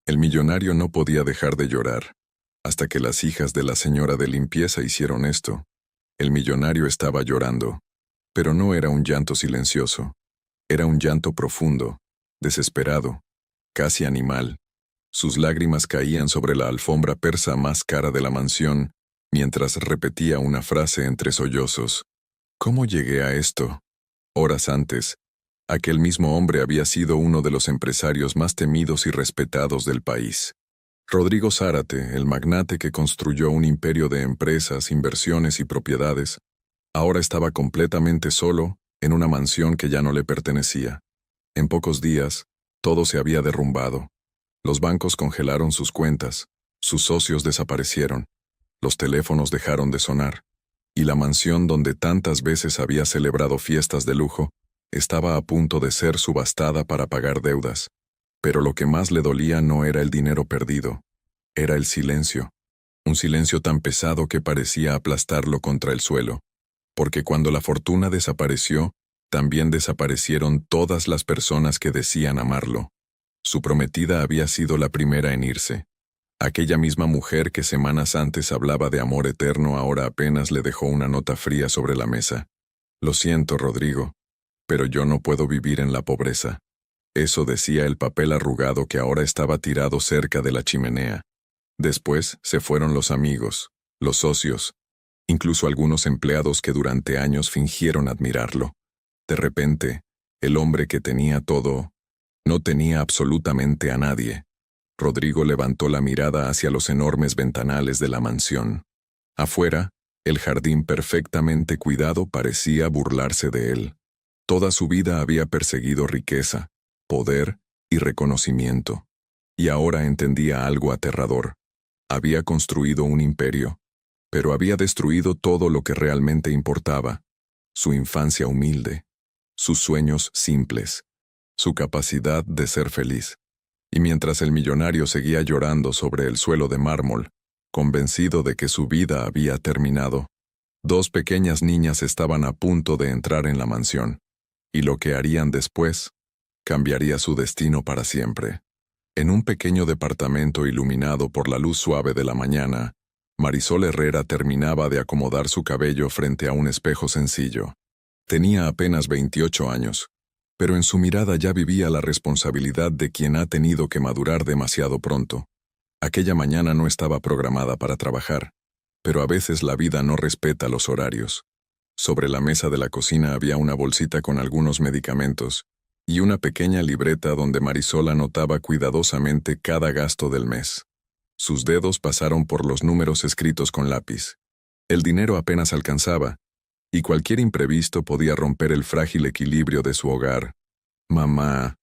El millonario no podía dejar de llorar, hasta que las hijas de la señora de limpieza hicieron esto. El millonario estaba llorando, pero no era un llanto silencioso. Era un llanto profundo, desesperado, casi animal. Sus lágrimas caían sobre la alfombra persa más cara de la mansión, mientras repetía una frase entre sollozos. ¿Cómo llegué a esto? Horas antes, aquel mismo hombre había sido uno de los empresarios más temidos y respetados del país. Rodrigo Zárate, el magnate que construyó un imperio de empresas, inversiones y propiedades, ahora estaba completamente solo en una mansión que ya no le pertenecía. En pocos días, todo se había derrumbado. Los bancos congelaron sus cuentas, sus socios desaparecieron, los teléfonos dejaron de sonar, y la mansión donde tantas veces había celebrado fiestas de lujo estaba a punto de ser subastada para pagar deudas. Pero lo que más le dolía no era el dinero perdido, era el silencio. Un silencio tan pesado que parecía aplastarlo contra el suelo. Porque cuando la fortuna desapareció, también desaparecieron todas las personas que decían amarlo. Su prometida había sido la primera en irse. Aquella misma mujer que semanas antes hablaba de amor eterno ahora apenas le dejó una nota fría sobre la mesa. Lo siento, Rodrigo, pero yo no puedo vivir en la pobreza. Eso decía el papel arrugado que ahora estaba tirado cerca de la chimenea. Después se fueron los amigos, los socios, incluso algunos empleados que durante años fingieron admirarlo. De repente, el hombre que tenía todo, no tenía absolutamente a nadie. Rodrigo levantó la mirada hacia los enormes ventanales de la mansión. Afuera, el jardín perfectamente cuidado parecía burlarse de él. Toda su vida había perseguido riqueza, poder y reconocimiento. Y ahora entendía algo aterrador. Había construido un imperio, pero había destruido todo lo que realmente importaba. Su infancia humilde, sus sueños simples, su capacidad de ser feliz. Y mientras el millonario seguía llorando sobre el suelo de mármol, convencido de que su vida había terminado, dos pequeñas niñas estaban a punto de entrar en la mansión, y lo que harían después cambiaría su destino para siempre. En un pequeño departamento iluminado por la luz suave de la mañana, Marisol Herrera terminaba de acomodar su cabello frente a un espejo sencillo. Tenía apenas 28 años, pero en su mirada ya vivía la responsabilidad de quien ha tenido que madurar demasiado pronto. Aquella mañana no estaba programada para trabajar, pero a veces la vida no respeta los horarios. Sobre la mesa de la cocina había una bolsita con algunos medicamentos y una pequeña libreta donde Marisol anotaba cuidadosamente cada gasto del mes. Sus dedos pasaron por los números escritos con lápiz. El dinero apenas alcanzaba, y cualquier imprevisto podía romper el frágil equilibrio de su hogar. «Mamá,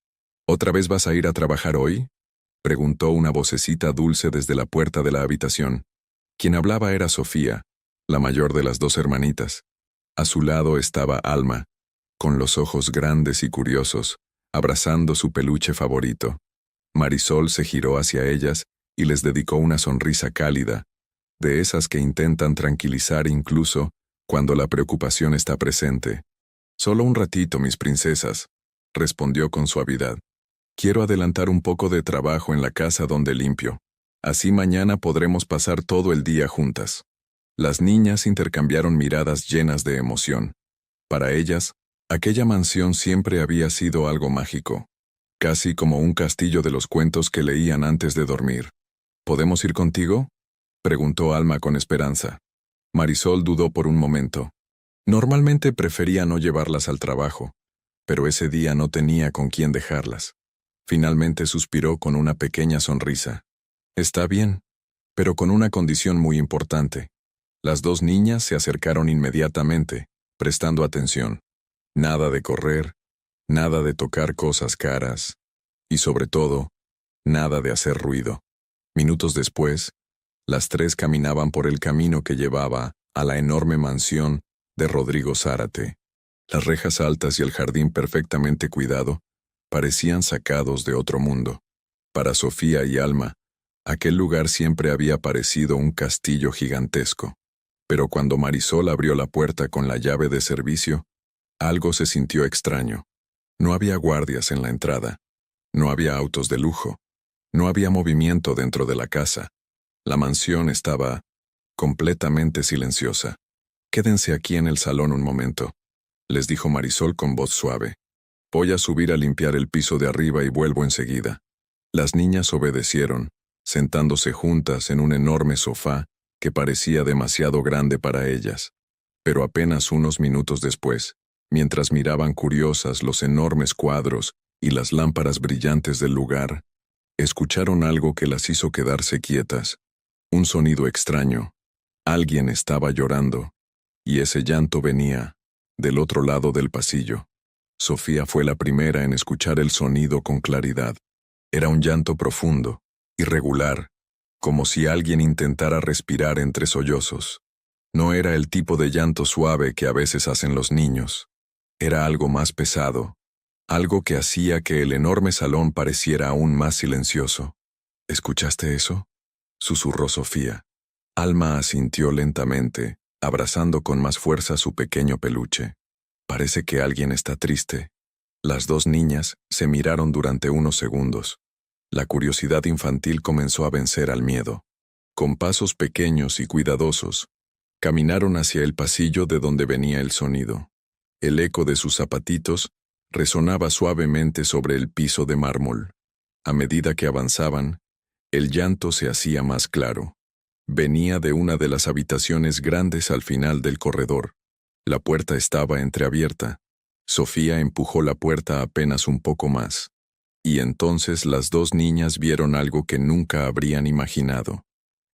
¿otra vez vas a ir a trabajar hoy?», preguntó una vocecita dulce desde la puerta de la habitación. Quien hablaba era Sofía, la mayor de las dos hermanitas. A su lado estaba Alma, con los ojos grandes y curiosos, abrazando su peluche favorito. Marisol se giró hacia ellas y les dedicó una sonrisa cálida, de esas que intentan tranquilizar incluso cuando la preocupación está presente. «Solo un ratito, mis princesas», respondió con suavidad. «Quiero adelantar un poco de trabajo en la casa donde limpio. Así mañana podremos pasar todo el día juntas». Las niñas intercambiaron miradas llenas de emoción. Para ellas, aquella mansión siempre había sido algo mágico, casi como un castillo de los cuentos que leían antes de dormir. «¿Podemos ir contigo?», preguntó Alma con esperanza. Marisol dudó por un momento. Normalmente prefería no llevarlas al trabajo, pero ese día no tenía con quién dejarlas. Finalmente suspiró con una pequeña sonrisa. «Está bien, pero con una condición muy importante». Las dos niñas se acercaron inmediatamente, prestando atención. Nada de correr, nada de tocar cosas caras, y sobre todo, nada de hacer ruido. Minutos después, las tres caminaban por el camino que llevaba a la enorme mansión de Rodrigo Zárate. Las rejas altas y el jardín perfectamente cuidado parecían sacados de otro mundo. Para Sofía y Alma, aquel lugar siempre había parecido un castillo gigantesco. Pero cuando Marisol abrió la puerta con la llave de servicio, algo se sintió extraño. No había guardias en la entrada. No había autos de lujo. No había movimiento dentro de la casa. La mansión estaba completamente silenciosa. «Quédense aquí en el salón un momento», les dijo Marisol con voz suave. «Voy a subir a limpiar el piso de arriba y vuelvo enseguida». Las niñas obedecieron, sentándose juntas en un enorme sofá que parecía demasiado grande para ellas. Pero apenas unos minutos después, mientras miraban curiosas los enormes cuadros y las lámparas brillantes del lugar, escucharon algo que las hizo quedarse quietas. Un sonido extraño. Alguien estaba llorando, y ese llanto venía del otro lado del pasillo. Sofía fue la primera en escuchar el sonido con claridad. Era un llanto profundo, irregular, como si alguien intentara respirar entre sollozos. No era el tipo de llanto suave que a veces hacen los niños. Era algo más pesado, algo que hacía que el enorme salón pareciera aún más silencioso. «¿Escuchaste eso?», susurró Sofía. Alma asintió lentamente, abrazando con más fuerza su pequeño peluche. «Parece que alguien está triste». Las dos niñas se miraron durante unos segundos. La curiosidad infantil comenzó a vencer al miedo. Con pasos pequeños y cuidadosos, caminaron hacia el pasillo de donde venía el sonido. El eco de sus zapatitos resonaba suavemente sobre el piso de mármol. A medida que avanzaban, el llanto se hacía más claro. Venía de una de las habitaciones grandes al final del corredor. La puerta estaba entreabierta. Sofía empujó la puerta apenas un poco más. Y entonces las dos niñas vieron algo que nunca habrían imaginado.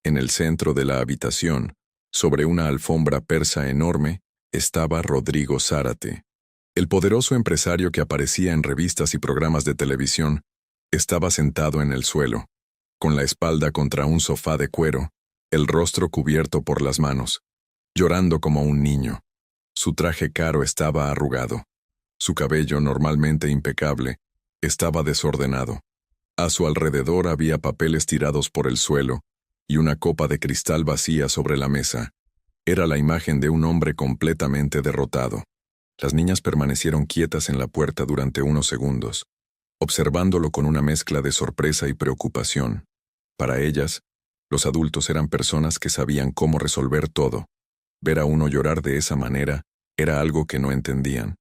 En el centro de la habitación, sobre una alfombra persa enorme, estaba Rodrigo Zárate. El poderoso empresario que aparecía en revistas y programas de televisión estaba sentado en el suelo, con la espalda contra un sofá de cuero, el rostro cubierto por las manos, llorando como un niño. Su traje caro estaba arrugado. Su cabello, normalmente impecable, estaba desordenado. A su alrededor había papeles tirados por el suelo y una copa de cristal vacía sobre la mesa. Era la imagen de un hombre completamente derrotado. Las niñas permanecieron quietas en la puerta durante unos segundos, observándolo con una mezcla de sorpresa y preocupación. Para ellas, los adultos eran personas que sabían cómo resolver todo. Ver a uno llorar de esa manera era algo que no entendían.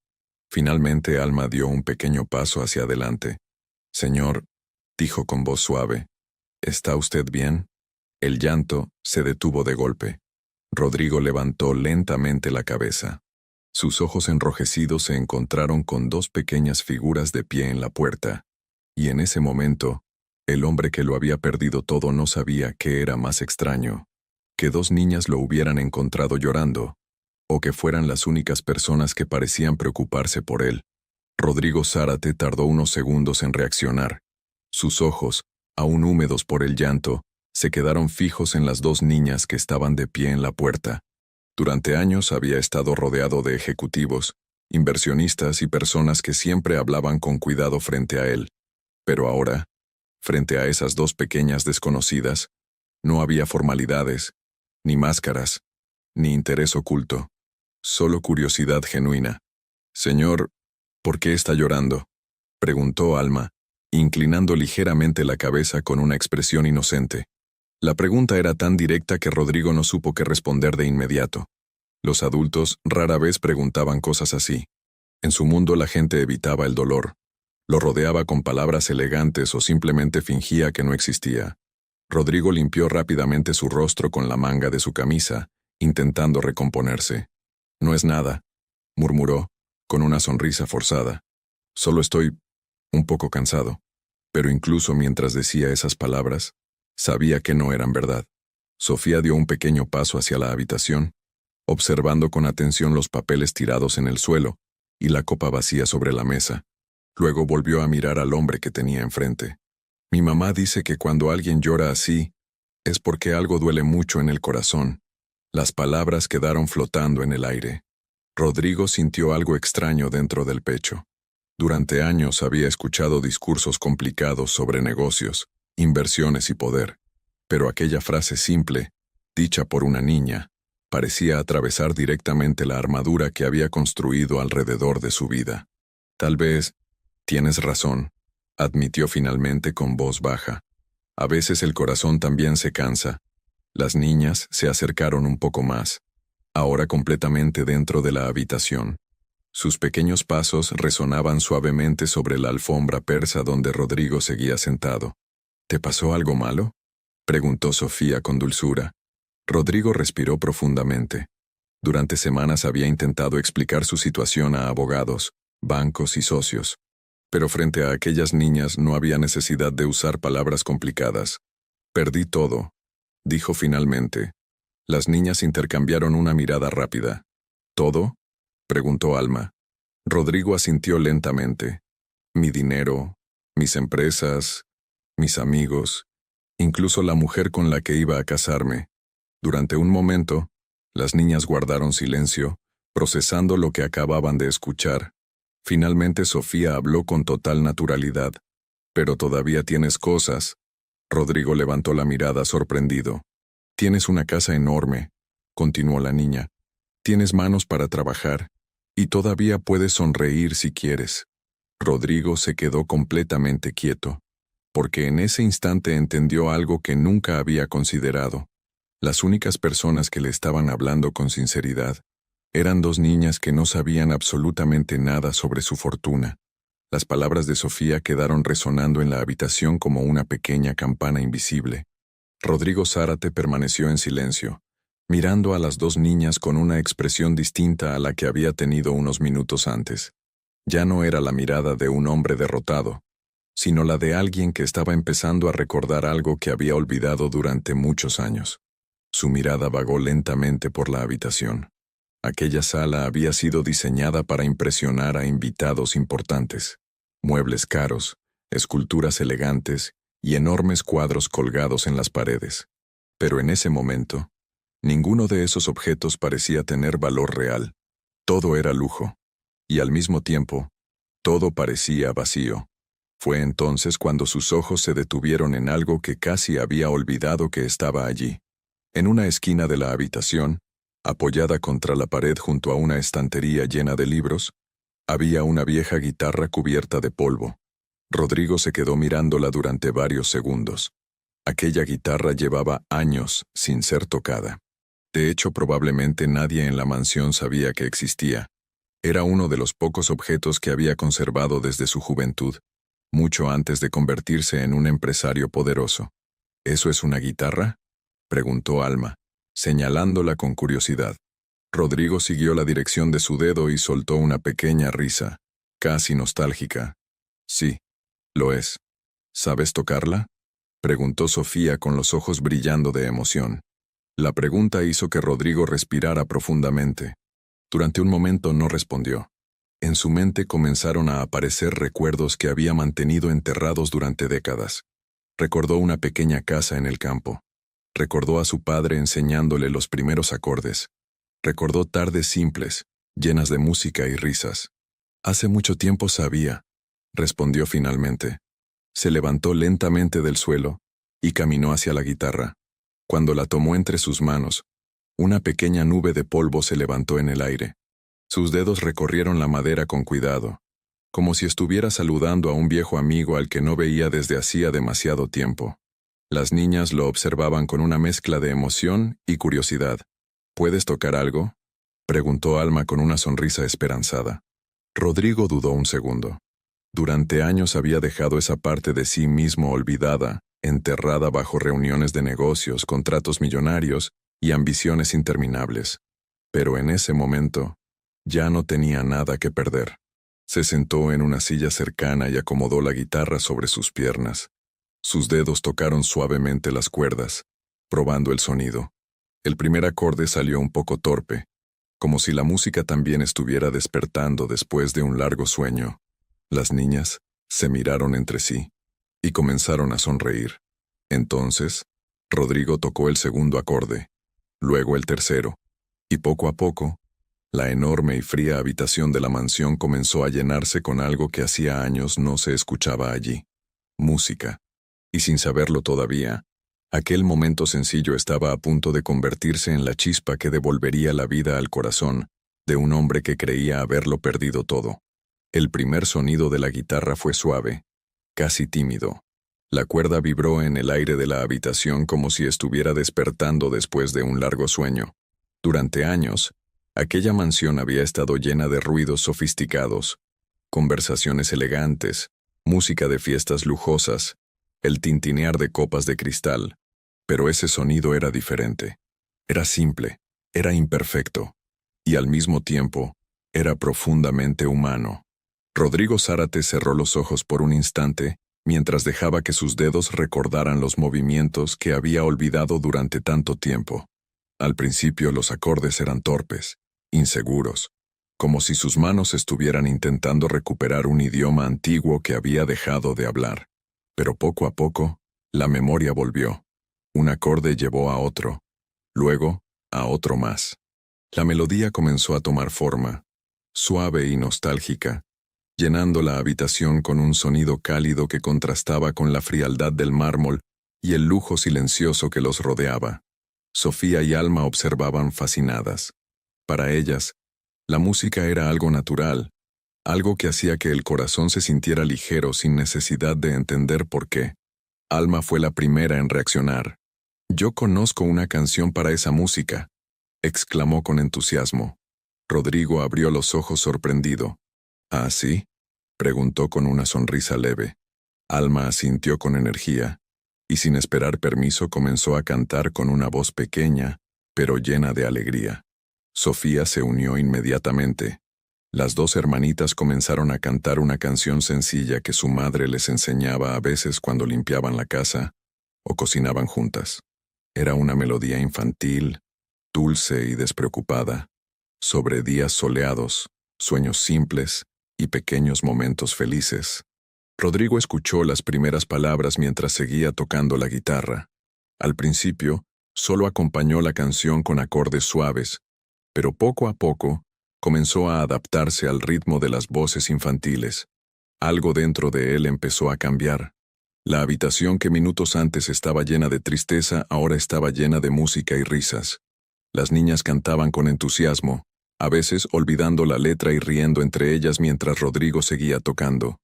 Finalmente Alma dio un pequeño paso hacia adelante. «Señor», dijo con voz suave, «¿está usted bien?». El llanto se detuvo de golpe. Rodrigo levantó lentamente la cabeza. Sus ojos enrojecidos se encontraron con dos pequeñas figuras de pie en la puerta. Y en ese momento, el hombre que lo había perdido todo no sabía qué era más extraño: que dos niñas lo hubieran encontrado llorando, o que fueran las únicas personas que parecían preocuparse por él. Rodrigo Zárate tardó unos segundos en reaccionar. Sus ojos, aún húmedos por el llanto, se quedaron fijos en las dos niñas que estaban de pie en la puerta. Durante años había estado rodeado de ejecutivos, inversionistas y personas que siempre hablaban con cuidado frente a él. Pero ahora, frente a esas dos pequeñas desconocidas, no había formalidades, ni máscaras, ni interés oculto. Solo curiosidad genuina. «Señor, ¿por qué está llorando?», preguntó Alma, inclinando ligeramente la cabeza con una expresión inocente. La pregunta era tan directa que Rodrigo no supo qué responder de inmediato. Los adultos rara vez preguntaban cosas así. En su mundo la gente evitaba el dolor. Lo rodeaba con palabras elegantes o simplemente fingía que no existía. Rodrigo limpió rápidamente su rostro con la manga de su camisa, intentando recomponerse. «No es nada», murmuró, con una sonrisa forzada. «Solo estoy un poco cansado». Pero incluso mientras decía esas palabras, sabía que no eran verdad. Sofía dio un pequeño paso hacia la habitación, observando con atención los papeles tirados en el suelo y la copa vacía sobre la mesa. Luego volvió a mirar al hombre que tenía enfrente. «Mi mamá dice que cuando alguien llora así, es porque algo duele mucho en el corazón». Las palabras quedaron flotando en el aire. Rodrigo sintió algo extraño dentro del pecho. Durante años había escuchado discursos complicados sobre negocios, inversiones y poder, pero aquella frase simple, dicha por una niña, parecía atravesar directamente la armadura que había construido alrededor de su vida. «Tal vez, tienes razón», admitió finalmente con voz baja. A veces el corazón también se cansa. Las niñas se acercaron un poco más, ahora completamente dentro de la habitación. Sus pequeños pasos resonaban suavemente sobre la alfombra persa donde Rodrigo seguía sentado. ¿Te pasó algo malo?, preguntó Sofía con dulzura. Rodrigo respiró profundamente. Durante semanas había intentado explicar su situación a abogados, bancos y socios. Pero frente a aquellas niñas no había necesidad de usar palabras complicadas. Perdí todo, dijo finalmente. Las niñas intercambiaron una mirada rápida. ¿Todo?, preguntó Alma. Rodrigo asintió lentamente. Mi dinero, mis empresas, mis amigos, incluso la mujer con la que iba a casarme. Durante un momento, las niñas guardaron silencio, procesando lo que acababan de escuchar. Finalmente Sofía habló con total naturalidad. «Pero todavía tienes cosas». Rodrigo levantó la mirada sorprendido. «Tienes una casa enorme», continuó la niña. «Tienes manos para trabajar, y todavía puedes sonreír si quieres». Rodrigo se quedó completamente quieto, porque en ese instante entendió algo que nunca había considerado. Las únicas personas que le estaban hablando con sinceridad eran dos niñas que no sabían absolutamente nada sobre su fortuna. Las palabras de Sofía quedaron resonando en la habitación como una pequeña campana invisible. Rodrigo Zárate permaneció en silencio, mirando a las dos niñas con una expresión distinta a la que había tenido unos minutos antes. Ya no era la mirada de un hombre derrotado, sino la de alguien que estaba empezando a recordar algo que había olvidado durante muchos años. Su mirada vagó lentamente por la habitación. Aquella sala había sido diseñada para impresionar a invitados importantes. Muebles caros, esculturas elegantes y enormes cuadros colgados en las paredes. Pero en ese momento, ninguno de esos objetos parecía tener valor real. Todo era lujo. Y al mismo tiempo, todo parecía vacío. Fue entonces cuando sus ojos se detuvieron en algo que casi había olvidado que estaba allí. En una esquina de la habitación, apoyada contra la pared junto a una estantería llena de libros, había una vieja guitarra cubierta de polvo. Rodrigo se quedó mirándola durante varios segundos. Aquella guitarra llevaba años sin ser tocada. De hecho, probablemente nadie en la mansión sabía que existía. Era uno de los pocos objetos que había conservado desde su juventud, mucho antes de convertirse en un empresario poderoso. ¿Eso es una guitarra?, preguntó Alma, señalándola con curiosidad. Rodrigo siguió la dirección de su dedo y soltó una pequeña risa, casi nostálgica. Sí, lo es. ¿Sabes tocarla?, preguntó Sofía con los ojos brillando de emoción. La pregunta hizo que Rodrigo respirara profundamente. Durante un momento no respondió. En su mente comenzaron a aparecer recuerdos que había mantenido enterrados durante décadas. Recordó una pequeña casa en el campo. Recordó a su padre enseñándole los primeros acordes. Recordó tardes simples, llenas de música y risas. Hace mucho tiempo sabía, respondió finalmente. Se levantó lentamente del suelo y caminó hacia la guitarra. Cuando la tomó entre sus manos, una pequeña nube de polvo se levantó en el aire. Sus dedos recorrieron la madera con cuidado, como si estuviera saludando a un viejo amigo al que no veía desde hacía demasiado tiempo. Las niñas lo observaban con una mezcla de emoción y curiosidad. ¿Puedes tocar algo?, preguntó Alma con una sonrisa esperanzada. Rodrigo dudó un segundo. Durante años había dejado esa parte de sí mismo olvidada, enterrada bajo reuniones de negocios, contratos millonarios y ambiciones interminables. Pero en ese momento, ya no tenía nada que perder. Se sentó en una silla cercana y acomodó la guitarra sobre sus piernas. Sus dedos tocaron suavemente las cuerdas, probando el sonido. El primer acorde salió un poco torpe, como si la música también estuviera despertando después de un largo sueño. Las niñas se miraron entre sí y comenzaron a sonreír. Entonces, Rodrigo tocó el segundo acorde, luego el tercero, y poco a poco, la enorme y fría habitación de la mansión comenzó a llenarse con algo que hacía años no se escuchaba allí: música. Y sin saberlo todavía, aquel momento sencillo estaba a punto de convertirse en la chispa que devolvería la vida al corazón de un hombre que creía haberlo perdido todo. El primer sonido de la guitarra fue suave, casi tímido. La cuerda vibró en el aire de la habitación como si estuviera despertando después de un largo sueño. Durante años, aquella mansión había estado llena de ruidos sofisticados, conversaciones elegantes, música de fiestas lujosas, el tintinear de copas de cristal, pero ese sonido era diferente. Era simple, era imperfecto, y al mismo tiempo, era profundamente humano. Rodrigo Zárate cerró los ojos por un instante, mientras dejaba que sus dedos recordaran los movimientos que había olvidado durante tanto tiempo. Al principio los acordes eran torpes, inseguros, como si sus manos estuvieran intentando recuperar un idioma antiguo que había dejado de hablar. Pero poco a poco, la memoria volvió. Un acorde llevó a otro, luego a otro más. La melodía comenzó a tomar forma, suave y nostálgica, llenando la habitación con un sonido cálido que contrastaba con la frialdad del mármol y el lujo silencioso que los rodeaba. Sofía y Alma observaban fascinadas. Para ellas, la música era algo natural, algo que hacía que el corazón se sintiera ligero sin necesidad de entender por qué. Alma fue la primera en reaccionar. «Yo conozco una canción para esa música», exclamó con entusiasmo. Rodrigo abrió los ojos sorprendido. «¿Ah, sí?», preguntó con una sonrisa leve. Alma asintió con energía, y sin esperar permiso comenzó a cantar con una voz pequeña, pero llena de alegría. Sofía se unió inmediatamente. Las dos hermanitas comenzaron a cantar una canción sencilla que su madre les enseñaba a veces cuando limpiaban la casa o cocinaban juntas. Era una melodía infantil, dulce y despreocupada, sobre días soleados, sueños simples y pequeños momentos felices. Rodrigo escuchó las primeras palabras mientras seguía tocando la guitarra. Al principio, solo acompañó la canción con acordes suaves, pero poco a poco comenzó a adaptarse al ritmo de las voces infantiles. Algo dentro de él empezó a cambiar. La habitación que minutos antes estaba llena de tristeza ahora estaba llena de música y risas. Las niñas cantaban con entusiasmo, a veces olvidando la letra y riendo entre ellas mientras Rodrigo seguía tocando.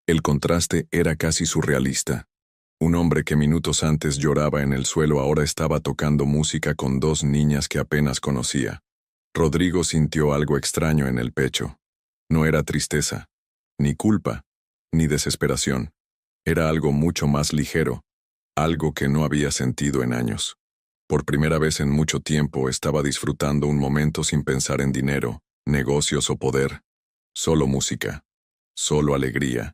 El contraste era casi surrealista. Un hombre que minutos antes lloraba en el suelo ahora estaba tocando música con dos niñas que apenas conocía. Rodrigo sintió algo extraño en el pecho. No era tristeza, ni culpa, ni desesperación. Era algo mucho más ligero, algo que no había sentido en años. Por primera vez en mucho tiempo estaba disfrutando un momento sin pensar en dinero, negocios o poder. Solo música, solo alegría.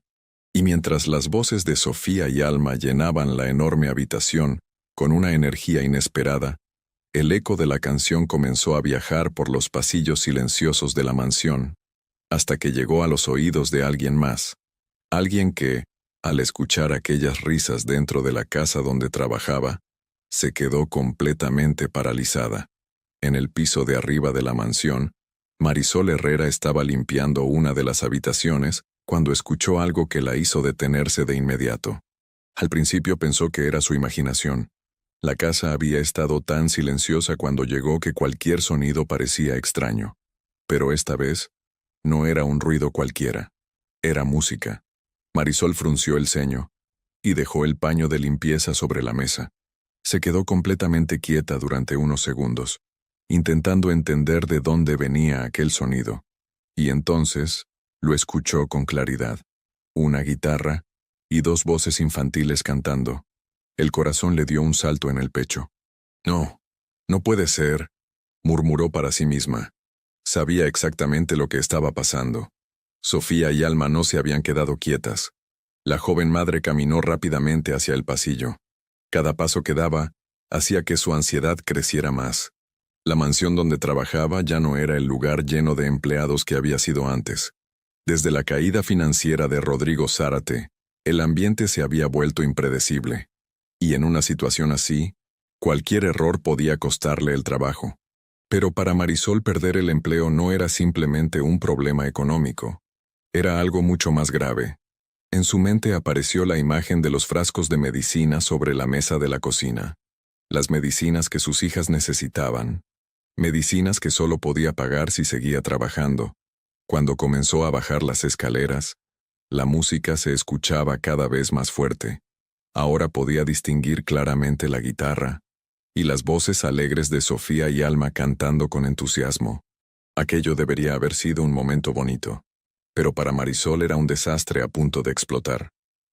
Y mientras las voces de Sofía y Alma llenaban la enorme habitación con una energía inesperada, el eco de la canción comenzó a viajar por los pasillos silenciosos de la mansión, hasta que llegó a los oídos de alguien más. Alguien que, al escuchar aquellas risas dentro de la casa donde trabajaba, se quedó completamente paralizada. En el piso de arriba de la mansión, Marisol Herrera estaba limpiando una de las habitaciones cuando escuchó algo que la hizo detenerse de inmediato. Al principio pensó que era su imaginación. La casa había estado tan silenciosa cuando llegó que cualquier sonido parecía extraño. Pero esta vez, no era un ruido cualquiera. Era música. Marisol frunció el ceño y dejó el paño de limpieza sobre la mesa. Se quedó completamente quieta durante unos segundos, intentando entender de dónde venía aquel sonido. Y entonces, lo escuchó con claridad. Una guitarra y dos voces infantiles cantando. El corazón le dio un salto en el pecho. «No, no puede ser», murmuró para sí misma. Sabía exactamente lo que estaba pasando. Sofía y Alma no se habían quedado quietas. La joven madre caminó rápidamente hacia el pasillo. Cada paso que daba hacía que su ansiedad creciera más. La mansión donde trabajaba ya no era el lugar lleno de empleados que había sido antes. Desde la caída financiera de Rodrigo Zárate, el ambiente se había vuelto impredecible. Y en una situación así, cualquier error podía costarle el trabajo. Pero para Marisol perder el empleo no era simplemente un problema económico. Era algo mucho más grave. En su mente apareció la imagen de los frascos de medicina sobre la mesa de la cocina. Las medicinas que sus hijas necesitaban. Medicinas que solo podía pagar si seguía trabajando. Cuando comenzó a bajar las escaleras, la música se escuchaba cada vez más fuerte. Ahora podía distinguir claramente la guitarra y las voces alegres de Sofía y Alma cantando con entusiasmo. Aquello debería haber sido un momento bonito, pero para Marisol era un desastre a punto de explotar.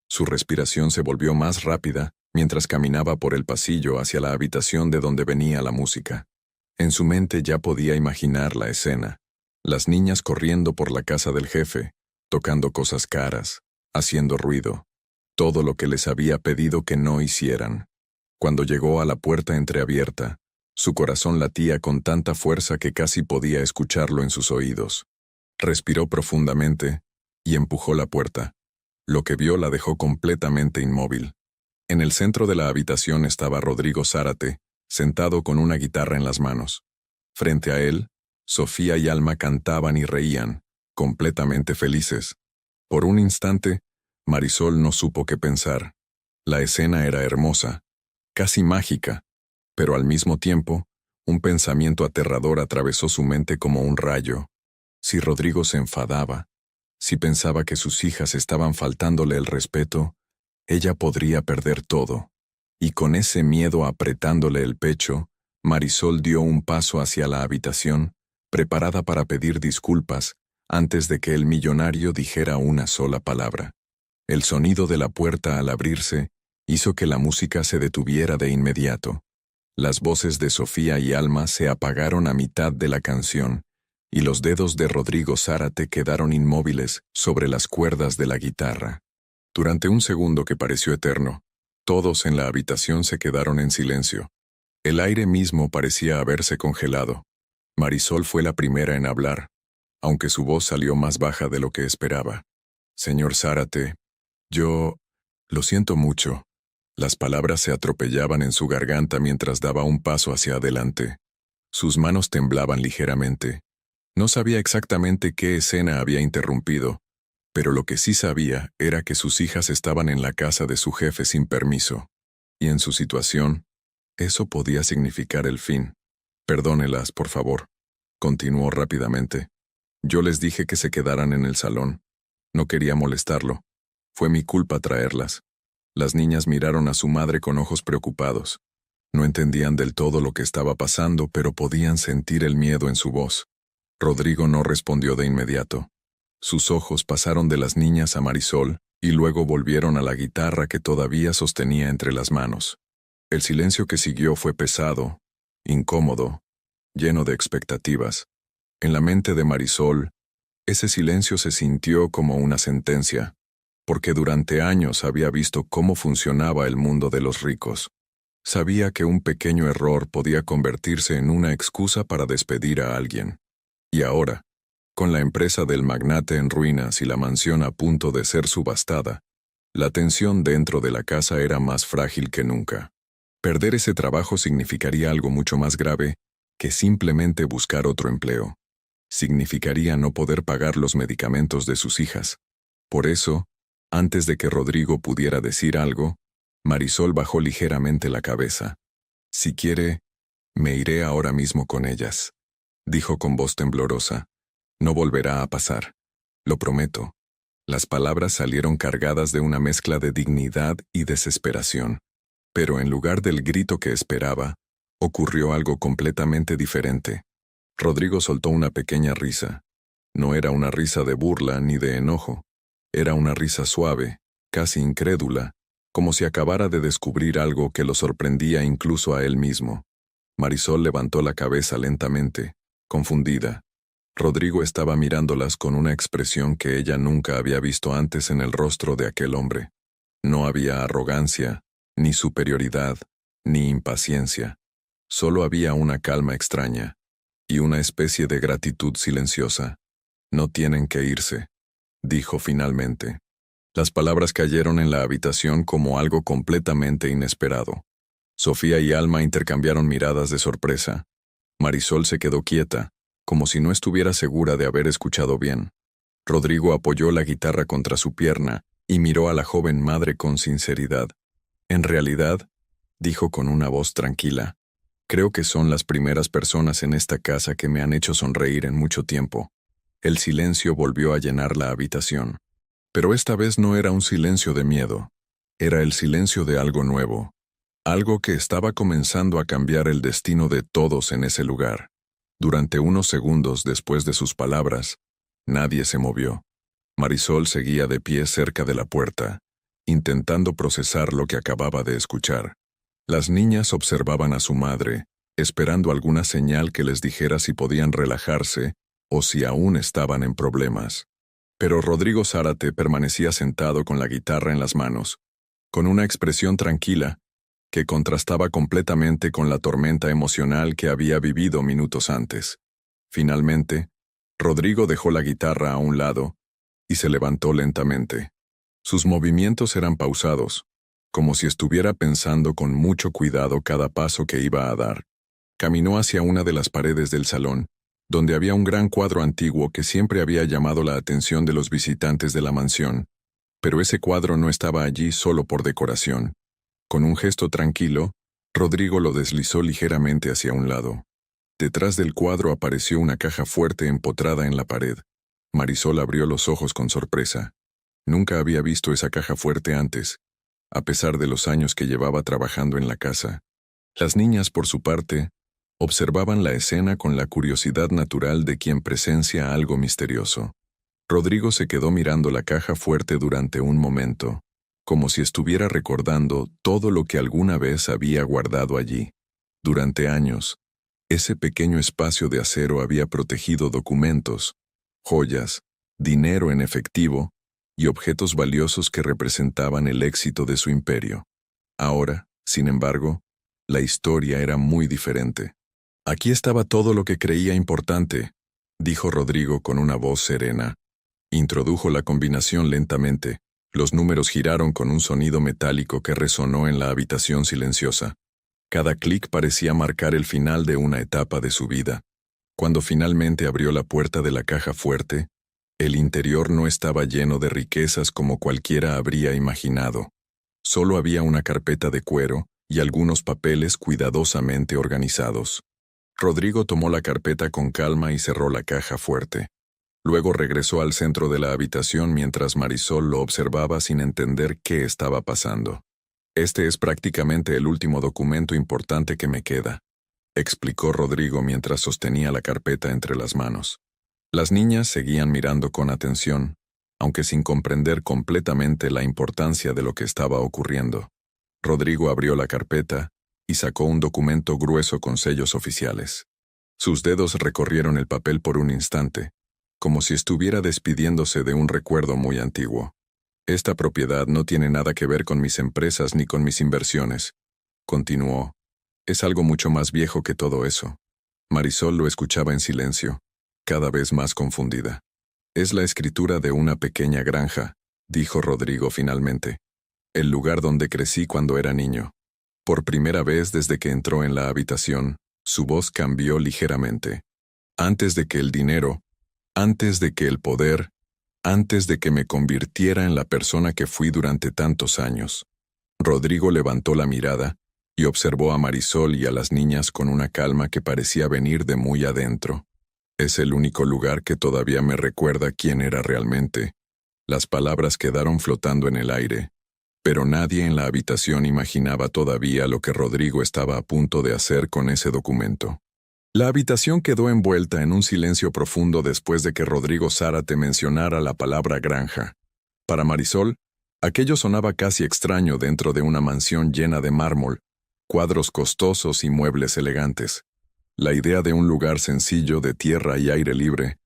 Su respiración se volvió más rápida mientras caminaba por el pasillo hacia la habitación de donde venía la música. En su mente ya podía imaginar la escena. Las niñas corriendo por la casa del jefe, tocando cosas caras, haciendo ruido. Todo lo que les había pedido que no hicieran. Cuando llegó a la puerta entreabierta, su corazón latía con tanta fuerza que casi podía escucharlo en sus oídos. Respiró profundamente y empujó la puerta. Lo que vio la dejó completamente inmóvil. En el centro de la habitación estaba Rodrigo Zárate, sentado con una guitarra en las manos. Frente a él, Sofía y Alma cantaban y reían, completamente felices. Por un instante, Marisol no supo qué pensar. La escena era hermosa, casi mágica, pero al mismo tiempo, un pensamiento aterrador atravesó su mente como un rayo. Si Rodrigo se enfadaba, si pensaba que sus hijas estaban faltándole el respeto, ella podría perder todo. Y con ese miedo apretándole el pecho, Marisol dio un paso hacia la habitación, preparada para pedir disculpas, antes de que el millonario dijera una sola palabra. El sonido de la puerta al abrirse hizo que la música se detuviera de inmediato. Las voces de Sofía y Alma se apagaron a mitad de la canción, y los dedos de Rodrigo Zárate quedaron inmóviles sobre las cuerdas de la guitarra. Durante un segundo que pareció eterno, todos en la habitación se quedaron en silencio. El aire mismo parecía haberse congelado. Marisol fue la primera en hablar, aunque su voz salió más baja de lo que esperaba. Señor Zárate, lo siento mucho. Las palabras se atropellaban en su garganta mientras daba un paso hacia adelante. Sus manos temblaban ligeramente. No sabía exactamente qué escena había interrumpido, pero lo que sí sabía era que sus hijas estaban en la casa de su jefe sin permiso. Y en su situación, eso podía significar el fin. Perdónelas, por favor. Continuó rápidamente. Yo les dije que se quedaran en el salón. No quería molestarlo. Fue mi culpa traerlas. Las niñas miraron a su madre con ojos preocupados. No entendían del todo lo que estaba pasando, pero podían sentir el miedo en su voz. Rodrigo no respondió de inmediato. Sus ojos pasaron de las niñas a Marisol y luego volvieron a la guitarra que todavía sostenía entre las manos. El silencio que siguió fue pesado, incómodo, lleno de expectativas. En la mente de Marisol, ese silencio se sintió como una sentencia, porque durante años había visto cómo funcionaba el mundo de los ricos. Sabía que un pequeño error podía convertirse en una excusa para despedir a alguien. Y ahora, con la empresa del magnate en ruinas y la mansión a punto de ser subastada, la tensión dentro de la casa era más frágil que nunca. Perder ese trabajo significaría algo mucho más grave que simplemente buscar otro empleo. Significaría no poder pagar los medicamentos de sus hijas. Por eso, antes de que Rodrigo pudiera decir algo, Marisol bajó ligeramente la cabeza. Si quiere, me iré ahora mismo con ellas, dijo con voz temblorosa. No volverá a pasar. Lo prometo. Las palabras salieron cargadas de una mezcla de dignidad y desesperación. Pero en lugar del grito que esperaba, ocurrió algo completamente diferente. Rodrigo soltó una pequeña risa. No era una risa de burla ni de enojo. Era una risa suave, casi incrédula, como si acabara de descubrir algo que lo sorprendía incluso a él mismo. Marisol levantó la cabeza lentamente, confundida. Rodrigo estaba mirándolas con una expresión que ella nunca había visto antes en el rostro de aquel hombre. No había arrogancia, ni superioridad, ni impaciencia. Solo había una calma extraña, y una especie de gratitud silenciosa. No tienen que irse, dijo finalmente. Las palabras cayeron en la habitación como algo completamente inesperado. Sofía y Alma intercambiaron miradas de sorpresa. Marisol se quedó quieta, como si no estuviera segura de haber escuchado bien. Rodrigo apoyó la guitarra contra su pierna y miró a la joven madre con sinceridad. En realidad, dijo con una voz tranquila, creo que son las primeras personas en esta casa que me han hecho sonreír en mucho tiempo. El silencio volvió a llenar la habitación. Pero esta vez no era un silencio de miedo. Era el silencio de algo nuevo, algo que estaba comenzando a cambiar el destino de todos en ese lugar. Durante unos segundos después de sus palabras, nadie se movió. Marisol seguía de pie cerca de la puerta, intentando procesar lo que acababa de escuchar. Las niñas observaban a su madre, esperando alguna señal que les dijera si podían relajarse o si aún estaban en problemas. Pero Rodrigo Zárate permanecía sentado con la guitarra en las manos, con una expresión tranquila que contrastaba completamente con la tormenta emocional que había vivido minutos antes. Finalmente, Rodrigo dejó la guitarra a un lado y se levantó lentamente. Sus movimientos eran pausados, como si estuviera pensando con mucho cuidado cada paso que iba a dar. Caminó hacia una de las paredes del salón, donde había un gran cuadro antiguo que siempre había llamado la atención de los visitantes de la mansión, pero ese cuadro no estaba allí solo por decoración. Con un gesto tranquilo, Rodrigo lo deslizó ligeramente hacia un lado. Detrás del cuadro apareció una caja fuerte empotrada en la pared. Marisol abrió los ojos con sorpresa. Nunca había visto esa caja fuerte antes, a pesar de los años que llevaba trabajando en la casa. Las niñas, por su parte, observaban la escena con la curiosidad natural de quien presencia algo misterioso. Rodrigo se quedó mirando la caja fuerte durante un momento, como si estuviera recordando todo lo que alguna vez había guardado allí. Durante años, ese pequeño espacio de acero había protegido documentos, joyas, dinero en efectivo y objetos valiosos que representaban el éxito de su imperio. Ahora, sin embargo, la historia era muy diferente. Aquí estaba todo lo que creía importante, dijo Rodrigo con una voz serena. Introdujo la combinación lentamente. Los números giraron con un sonido metálico que resonó en la habitación silenciosa. Cada clic parecía marcar el final de una etapa de su vida. Cuando finalmente abrió la puerta de la caja fuerte, el interior no estaba lleno de riquezas como cualquiera habría imaginado. Solo había una carpeta de cuero y algunos papeles cuidadosamente organizados. Rodrigo tomó la carpeta con calma y cerró la caja fuerte. Luego regresó al centro de la habitación mientras Marisol lo observaba sin entender qué estaba pasando. «Este es prácticamente el último documento importante que me queda», explicó Rodrigo mientras sostenía la carpeta entre las manos. Las niñas seguían mirando con atención, aunque sin comprender completamente la importancia de lo que estaba ocurriendo. Rodrigo abrió la carpeta y sacó un documento grueso con sellos oficiales. Sus dedos recorrieron el papel por un instante, como si estuviera despidiéndose de un recuerdo muy antiguo. «Esta propiedad no tiene nada que ver con mis empresas ni con mis inversiones», continuó. «Es algo mucho más viejo que todo eso». Marisol lo escuchaba en silencio, cada vez más confundida. «Es la escritura de una pequeña granja», dijo Rodrigo finalmente. «El lugar donde crecí cuando era niño». Por primera vez desde que entró en la habitación, su voz cambió ligeramente. «Antes de que el dinero, antes de que el poder, antes de que me convirtiera en la persona que fui durante tantos años». Rodrigo levantó la mirada y observó a Marisol y a las niñas con una calma que parecía venir de muy adentro. «Es el único lugar que todavía me recuerda quién era realmente». Las palabras quedaron flotando en el aire, pero nadie en la habitación imaginaba todavía lo que Rodrigo estaba a punto de hacer con ese documento. La habitación quedó envuelta en un silencio profundo después de que Rodrigo Zárate mencionara la palabra granja. Para Marisol, aquello sonaba casi extraño dentro de una mansión llena de mármol, cuadros costosos y muebles elegantes. La idea de un lugar sencillo de tierra y aire libre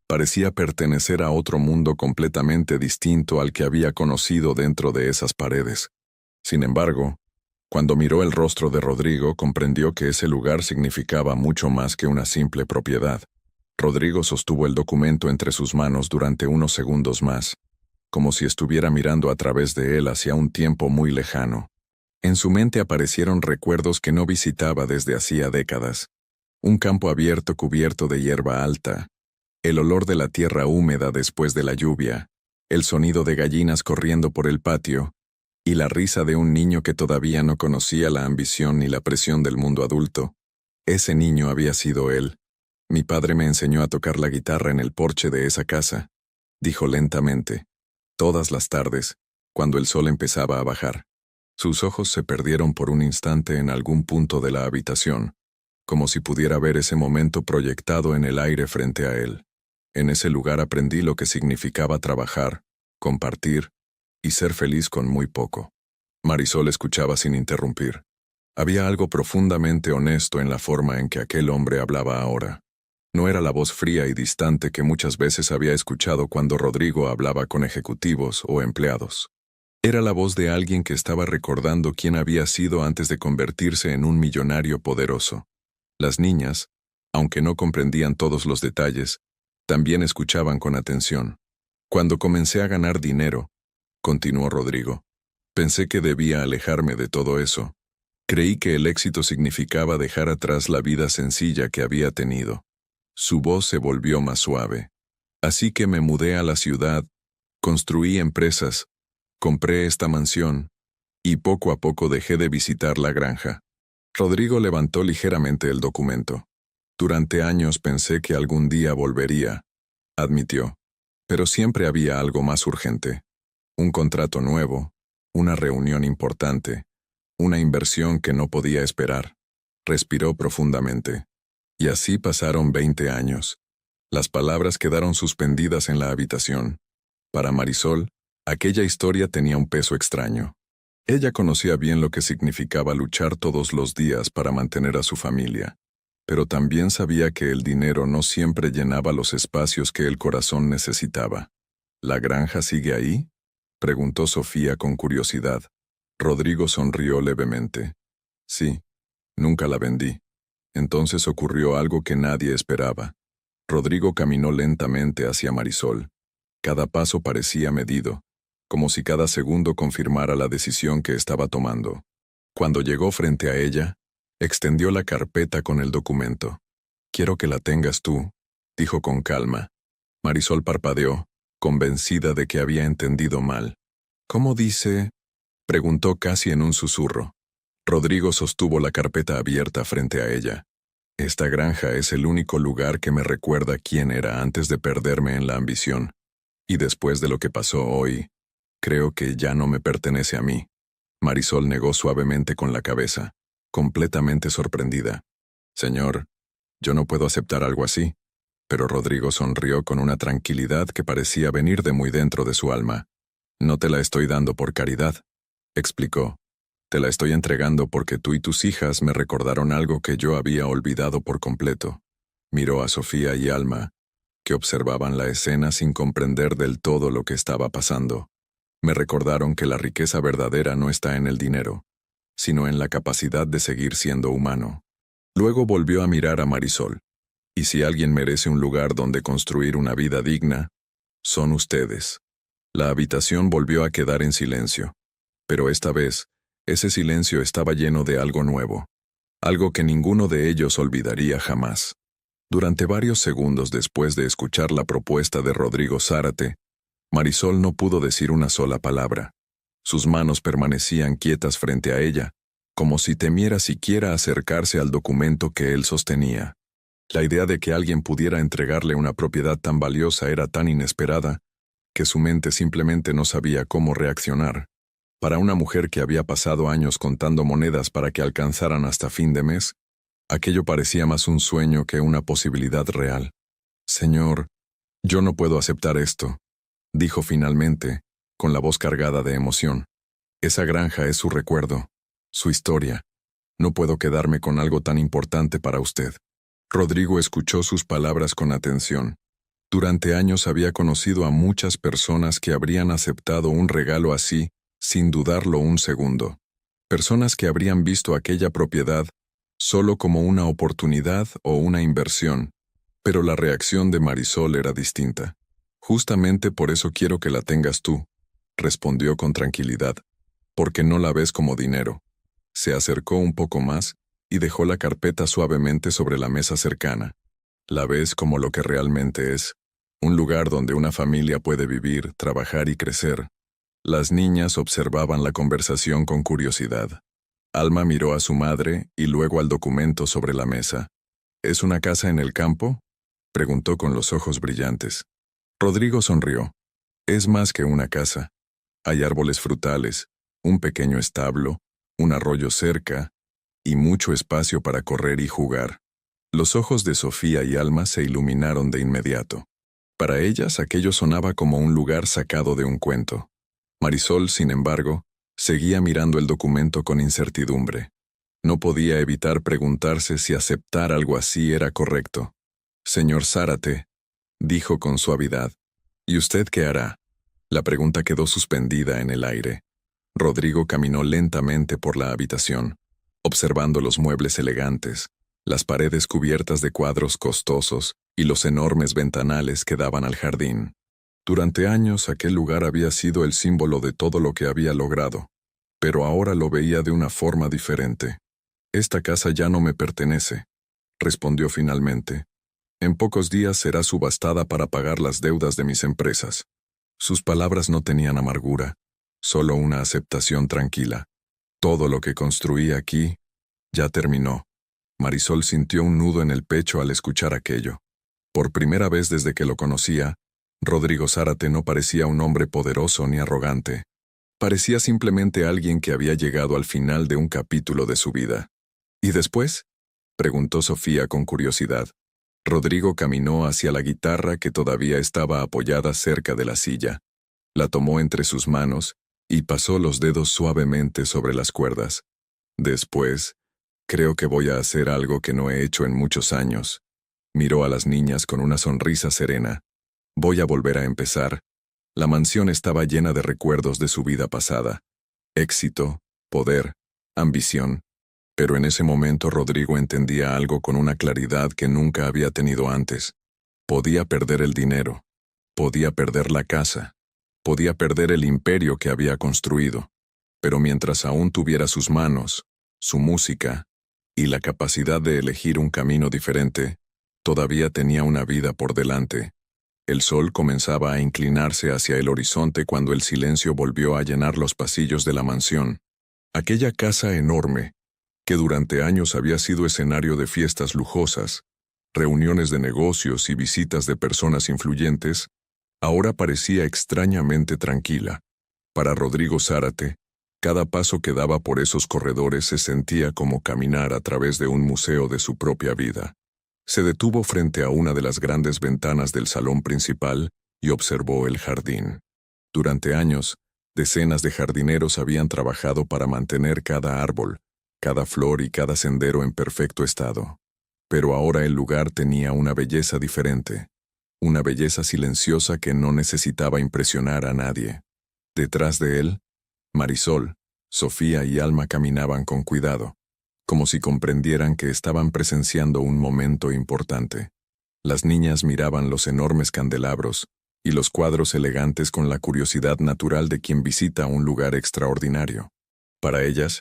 parecía pertenecer a otro mundo completamente distinto al que había conocido dentro de esas paredes. Sin embargo, cuando miró el rostro de Rodrigo, comprendió que ese lugar significaba mucho más que una simple propiedad. Rodrigo sostuvo el documento entre sus manos durante unos segundos más, como si estuviera mirando a través de él hacia un tiempo muy lejano. En su mente aparecieron recuerdos que no visitaba desde hacía décadas. Un campo abierto cubierto de hierba alta, el olor de la tierra húmeda después de la lluvia, el sonido de gallinas corriendo por el patio, y la risa de un niño que todavía no conocía la ambición ni la presión del mundo adulto. Ese niño había sido él. «Mi padre me enseñó a tocar la guitarra en el porche de esa casa», dijo lentamente. «Todas las tardes, cuando el sol empezaba a bajar». Sus ojos se perdieron por un instante en algún punto de la habitación, como si pudiera ver ese momento proyectado en el aire frente a él. En ese lugar aprendí lo que significaba trabajar, compartir y ser feliz con muy poco. Marisol escuchaba sin interrumpir. Había algo profundamente honesto en la forma en que aquel hombre hablaba ahora. No era la voz fría y distante que muchas veces había escuchado cuando Rodrigo hablaba con ejecutivos o empleados. Era la voz de alguien que estaba recordando quién había sido antes de convertirse en un millonario poderoso. Las niñas, aunque no comprendían todos los detalles, también escuchaban con atención. Cuando comencé a ganar dinero, continuó Rodrigo, pensé que debía alejarme de todo eso. Creí que el éxito significaba dejar atrás la vida sencilla que había tenido. Su voz se volvió más suave. Así que me mudé a la ciudad, construí empresas, compré esta mansión, y poco a poco dejé de visitar la granja. Rodrigo levantó ligeramente el documento. Durante años pensé que algún día volvería, admitió. Pero siempre había algo más urgente. Un contrato nuevo, una reunión importante, una inversión que no podía esperar. Respiró profundamente. Y así pasaron 20 años. Las palabras quedaron suspendidas en la habitación. Para Marisol, aquella historia tenía un peso extraño. Ella conocía bien lo que significaba luchar todos los días para mantener a su familia, pero también sabía que el dinero no siempre llenaba los espacios que el corazón necesitaba. ¿La granja sigue ahí?, preguntó Sofía con curiosidad. Rodrigo sonrió levemente. Sí, nunca la vendí. Entonces ocurrió algo que nadie esperaba. Rodrigo caminó lentamente hacia Marisol. Cada paso parecía medido, como si cada segundo confirmara la decisión que estaba tomando. Cuando llegó frente a ella, extendió la carpeta con el documento. «Quiero que la tengas tú», dijo con calma. Marisol parpadeó, convencida de que había entendido mal. «¿Cómo dice?», preguntó casi en un susurro. Rodrigo sostuvo la carpeta abierta frente a ella. «Esta granja es el único lugar que me recuerda quién era antes de perderme en la ambición. Y después de lo que pasó hoy, creo que ya no me pertenece a mí». Marisol negó suavemente con la cabeza, completamente sorprendida. «Señor, yo no puedo aceptar algo así». Pero Rodrigo sonrió con una tranquilidad que parecía venir de muy dentro de su alma. «No te la estoy dando por caridad», explicó. «Te la estoy entregando porque tú y tus hijas me recordaron algo que yo había olvidado por completo». Miró a Sofía y Alma, que observaban la escena sin comprender del todo lo que estaba pasando. Me recordaron que la riqueza verdadera no está en el dinero, sino en la capacidad de seguir siendo humano. Luego volvió a mirar a Marisol. «Y si alguien merece un lugar donde construir una vida digna, son ustedes». La habitación volvió a quedar en silencio. Pero esta vez, ese silencio estaba lleno de algo nuevo. Algo que ninguno de ellos olvidaría jamás. Durante varios segundos después de escuchar la propuesta de Rodrigo Zárate, Marisol no pudo decir una sola palabra. Sus manos permanecían quietas frente a ella, como si temiera siquiera acercarse al documento que él sostenía. La idea de que alguien pudiera entregarle una propiedad tan valiosa era tan inesperada, que su mente simplemente no sabía cómo reaccionar. Para una mujer que había pasado años contando monedas para que alcanzaran hasta fin de mes, aquello parecía más un sueño que una posibilidad real. «Señor, yo no puedo aceptar esto», dijo finalmente, con la voz cargada de emoción. «Esa granja es su recuerdo, su historia. No puedo quedarme con algo tan importante para usted». Rodrigo escuchó sus palabras con atención. Durante años había conocido a muchas personas que habrían aceptado un regalo así, sin dudarlo un segundo. Personas que habrían visto aquella propiedad solo como una oportunidad o una inversión. Pero la reacción de Marisol era distinta. «Justamente por eso quiero que la tengas tú», respondió con tranquilidad, «porque no la ves como dinero». Se acercó un poco más y dejó la carpeta suavemente sobre la mesa cercana. «La ves como lo que realmente es, un lugar donde una familia puede vivir, trabajar y crecer». Las niñas observaban la conversación con curiosidad. Alma miró a su madre y luego al documento sobre la mesa. «¿Es una casa en el campo?», preguntó con los ojos brillantes. Rodrigo sonrió. «Es más que una casa. Hay árboles frutales, un pequeño establo, un arroyo cerca, y mucho espacio para correr y jugar. Los ojos de Sofía y Alma se iluminaron de inmediato. Para ellas aquello sonaba como un lugar sacado de un cuento. Marisol, sin embargo, seguía mirando el documento con incertidumbre. No podía evitar preguntarse si aceptar algo así era correcto. «Señor Zárate», dijo con suavidad, «¿y usted qué hará?». La pregunta quedó suspendida en el aire. Rodrigo caminó lentamente por la habitación, observando los muebles elegantes, las paredes cubiertas de cuadros costosos y los enormes ventanales que daban al jardín. Durante años aquel lugar había sido el símbolo de todo lo que había logrado, pero ahora lo veía de una forma diferente. «Esta casa ya no me pertenece», respondió finalmente. «En pocos días será subastada para pagar las deudas de mis empresas». Sus palabras no tenían amargura, solo una aceptación tranquila. Todo lo que construí aquí ya terminó. Marisol sintió un nudo en el pecho al escuchar aquello. Por primera vez desde que lo conocía, Rodrigo Zárate no parecía un hombre poderoso ni arrogante. Parecía simplemente alguien que había llegado al final de un capítulo de su vida. «¿Y después?», preguntó Sofía con curiosidad. Rodrigo caminó hacia la guitarra que todavía estaba apoyada cerca de la silla. La tomó entre sus manos y pasó los dedos suavemente sobre las cuerdas. «Después, creo que voy a hacer algo que no he hecho en muchos años». Miró a las niñas con una sonrisa serena. «Voy a volver a empezar». La mansión estaba llena de recuerdos de su vida pasada. Éxito, poder, ambición. Pero en ese momento Rodrigo entendía algo con una claridad que nunca había tenido antes. Podía perder el dinero, podía perder la casa, podía perder el imperio que había construido, pero mientras aún tuviera sus manos, su música y la capacidad de elegir un camino diferente, todavía tenía una vida por delante. El sol comenzaba a inclinarse hacia el horizonte cuando el silencio volvió a llenar los pasillos de la mansión. Aquella casa enorme, que durante años había sido escenario de fiestas lujosas, reuniones de negocios y visitas de personas influyentes, ahora parecía extrañamente tranquila. Para Rodrigo Zárate, cada paso que daba por esos corredores se sentía como caminar a través de un museo de su propia vida. Se detuvo frente a una de las grandes ventanas del salón principal y observó el jardín. Durante años, decenas de jardineros habían trabajado para mantener cada árbol, cada flor y cada sendero en perfecto estado. Pero ahora el lugar tenía una belleza diferente, una belleza silenciosa que no necesitaba impresionar a nadie. Detrás de él, Marisol, Sofía y Alma caminaban con cuidado, como si comprendieran que estaban presenciando un momento importante. Las niñas miraban los enormes candelabros y los cuadros elegantes con la curiosidad natural de quien visita un lugar extraordinario. Para ellas,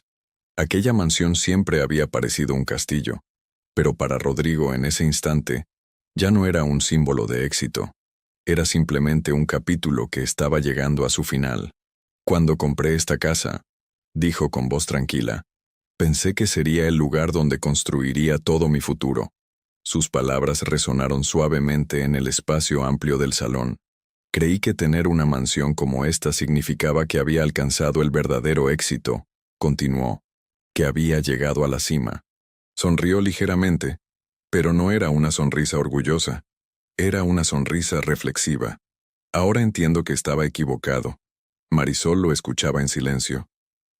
aquella mansión siempre había parecido un castillo, pero para Rodrigo en ese instante ya no era un símbolo de éxito, era simplemente un capítulo que estaba llegando a su final. «Cuando compré esta casa», dijo con voz tranquila, «pensé que sería el lugar donde construiría todo mi futuro». Sus palabras resonaron suavemente en el espacio amplio del salón. «Creí que tener una mansión como esta significaba que había alcanzado el verdadero éxito», continuó, «que había llegado a la cima». Sonrió ligeramente, pero no era una sonrisa orgullosa, era una sonrisa reflexiva. «Ahora entiendo que estaba equivocado». Marisol lo escuchaba en silencio.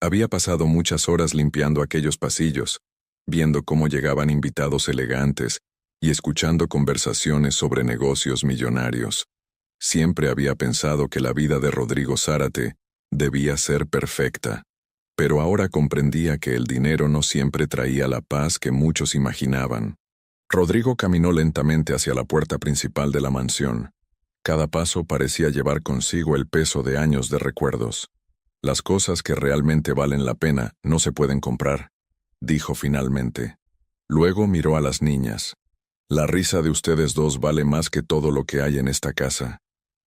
Había pasado muchas horas limpiando aquellos pasillos, viendo cómo llegaban invitados elegantes y escuchando conversaciones sobre negocios millonarios. Siempre había pensado que la vida de Rodrigo Zárate debía ser perfecta, pero ahora comprendía que el dinero no siempre traía la paz que muchos imaginaban. Rodrigo caminó lentamente hacia la puerta principal de la mansión. Cada paso parecía llevar consigo el peso de años de recuerdos. «Las cosas que realmente valen la pena no se pueden comprar», dijo finalmente. Luego miró a las niñas. «La risa de ustedes dos vale más que todo lo que hay en esta casa».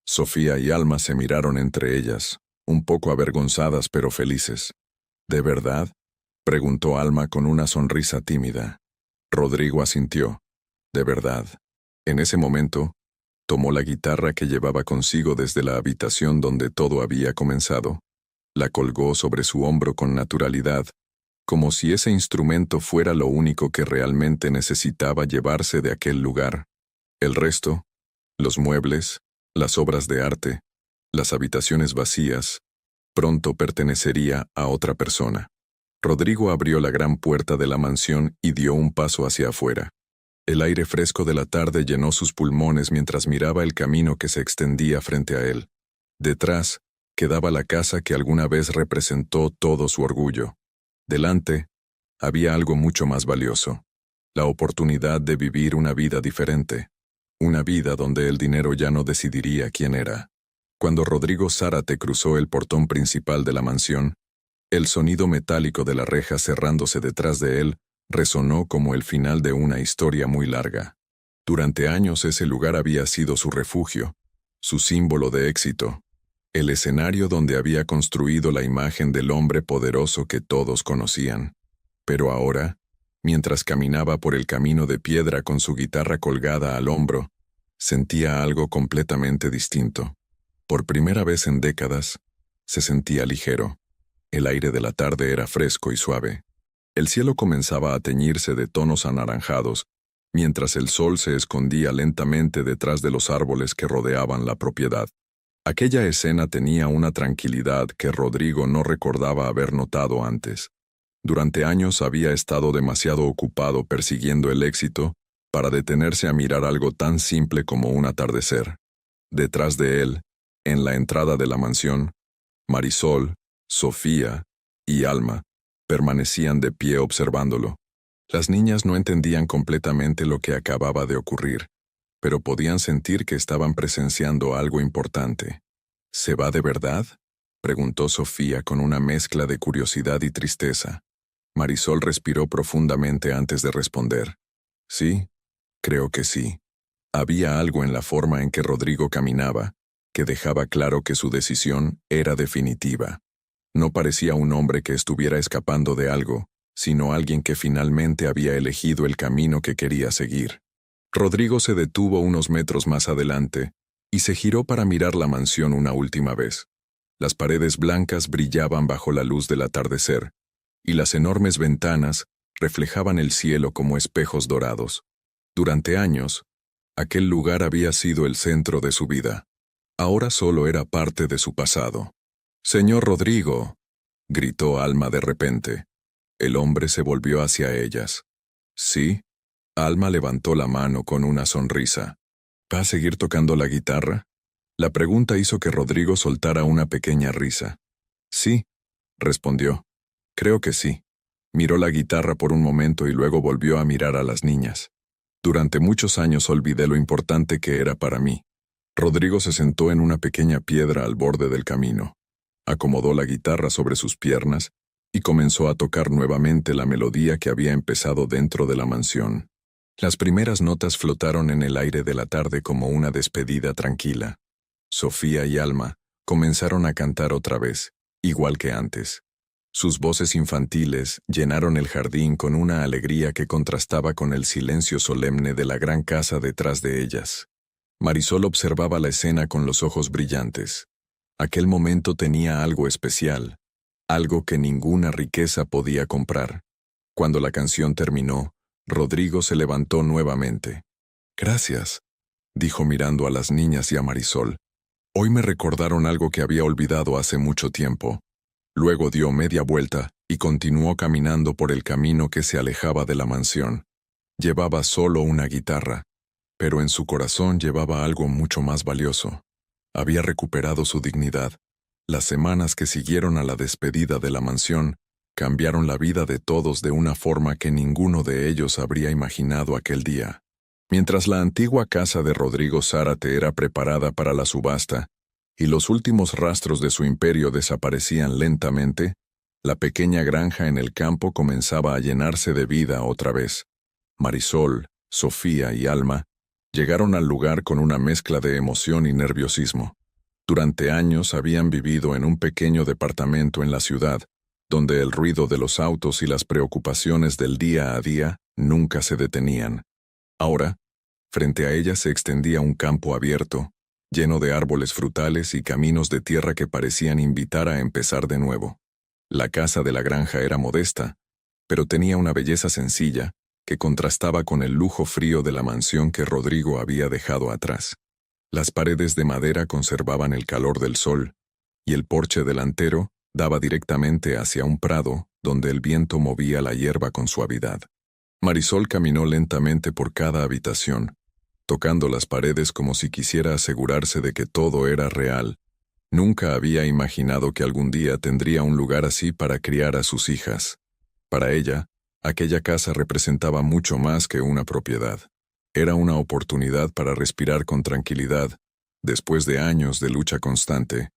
Sofía y Alma se miraron entre ellas, un poco avergonzadas pero felices. «¿De verdad?», preguntó Alma con una sonrisa tímida. Rodrigo asintió. «De verdad». En ese momento, tomó la guitarra que llevaba consigo desde la habitación donde todo había comenzado, La colgó sobre su hombro con naturalidad, como si ese instrumento fuera lo único que realmente necesitaba llevarse de aquel lugar. El resto, los muebles, las obras de arte, las habitaciones vacías, pronto pertenecería a otra persona. Rodrigo abrió la gran puerta de la mansión y dio un paso hacia afuera. El aire fresco de la tarde llenó sus pulmones mientras miraba el camino que se extendía frente a él. Detrás, quedaba la casa que alguna vez representó todo su orgullo. Delante, había algo mucho más valioso: la oportunidad de vivir una vida diferente. Una vida donde el dinero ya no decidiría quién era. Cuando Rodrigo Zárate cruzó el portón principal de la mansión, el sonido metálico de la reja cerrándose detrás de él resonó como el final de una historia muy larga. Durante años ese lugar había sido su refugio, su símbolo de éxito, el escenario donde había construido la imagen del hombre poderoso que todos conocían. Pero ahora, mientras caminaba por el camino de piedra con su guitarra colgada al hombro, sentía algo completamente distinto. Por primera vez en décadas, se sentía ligero. El aire de la tarde era fresco y suave. El cielo comenzaba a teñirse de tonos anaranjados, mientras el sol se escondía lentamente detrás de los árboles que rodeaban la propiedad. Aquella escena tenía una tranquilidad que Rodrigo no recordaba haber notado antes. Durante años había estado demasiado ocupado persiguiendo el éxito para detenerse a mirar algo tan simple como un atardecer. Detrás de él, en la entrada de la mansión, Marisol, Sofía y Alma permanecían de pie observándolo. Las niñas no entendían completamente lo que acababa de ocurrir, pero podían sentir que estaban presenciando algo importante. ¿Se va de verdad?, preguntó Sofía con una mezcla de curiosidad y tristeza. Marisol respiró profundamente antes de responder. Sí, creo que sí. Había algo en la forma en que Rodrigo caminaba que dejaba claro que su decisión era definitiva. No parecía un hombre que estuviera escapando de algo, sino alguien que finalmente había elegido el camino que quería seguir. Rodrigo se detuvo unos metros más adelante y se giró para mirar la mansión una última vez. Las paredes blancas brillaban bajo la luz del atardecer, y las enormes ventanas reflejaban el cielo como espejos dorados. Durante años, aquel lugar había sido el centro de su vida. Ahora solo era parte de su pasado. «Señor Rodrigo», gritó Alma de repente. El hombre se volvió hacia ellas. «¿Sí?» Alma levantó la mano con una sonrisa. ¿Va a seguir tocando la guitarra? La pregunta hizo que Rodrigo soltara una pequeña risa. «Sí», respondió. «Creo que sí». Miró la guitarra por un momento y luego volvió a mirar a las niñas. «Durante muchos años olvidé lo importante que era para mí». Rodrigo se sentó en una pequeña piedra al borde del camino. Acomodó la guitarra sobre sus piernas y comenzó a tocar nuevamente la melodía que había empezado dentro de la mansión. Las primeras notas flotaron en el aire de la tarde como una despedida tranquila. Sofía y Alma comenzaron a cantar otra vez, igual que antes. Sus voces infantiles llenaron el jardín con una alegría que contrastaba con el silencio solemne de la gran casa detrás de ellas. Marisol observaba la escena con los ojos brillantes. Aquel momento tenía algo especial, algo que ninguna riqueza podía comprar. Cuando la canción terminó, Rodrigo se levantó nuevamente. «Gracias», dijo mirando a las niñas y a Marisol. «Hoy me recordaron algo que había olvidado hace mucho tiempo». Luego dio media vuelta y continuó caminando por el camino que se alejaba de la mansión. Llevaba solo una guitarra, pero en su corazón llevaba algo mucho más valioso. Había recuperado su dignidad. Las semanas que siguieron a la despedida de la mansión cambiaron la vida de todos de una forma que ninguno de ellos habría imaginado aquel día. Mientras la antigua casa de Rodrigo Zárate era preparada para la subasta y los últimos rastros de su imperio desaparecían lentamente, la pequeña granja en el campo comenzaba a llenarse de vida otra vez. Marisol, Sofía y Alma llegaron al lugar con una mezcla de emoción y nerviosismo. Durante años habían vivido en un pequeño departamento en la ciudad, donde el ruido de los autos y las preocupaciones del día a día nunca se detenían. Ahora, frente a ellas se extendía un campo abierto, lleno de árboles frutales y caminos de tierra que parecían invitar a empezar de nuevo. La casa de la granja era modesta, pero tenía una belleza sencilla que contrastaba con el lujo frío de la mansión que Rodrigo había dejado atrás. Las paredes de madera conservaban el calor del sol, y el porche delantero daba directamente hacia un prado donde el viento movía la hierba con suavidad. Marisol caminó lentamente por cada habitación, tocando las paredes como si quisiera asegurarse de que todo era real. Nunca había imaginado que algún día tendría un lugar así para criar a sus hijas. Para ella, aquella casa representaba mucho más que una propiedad. Era una oportunidad para respirar con tranquilidad, después de años de lucha constante.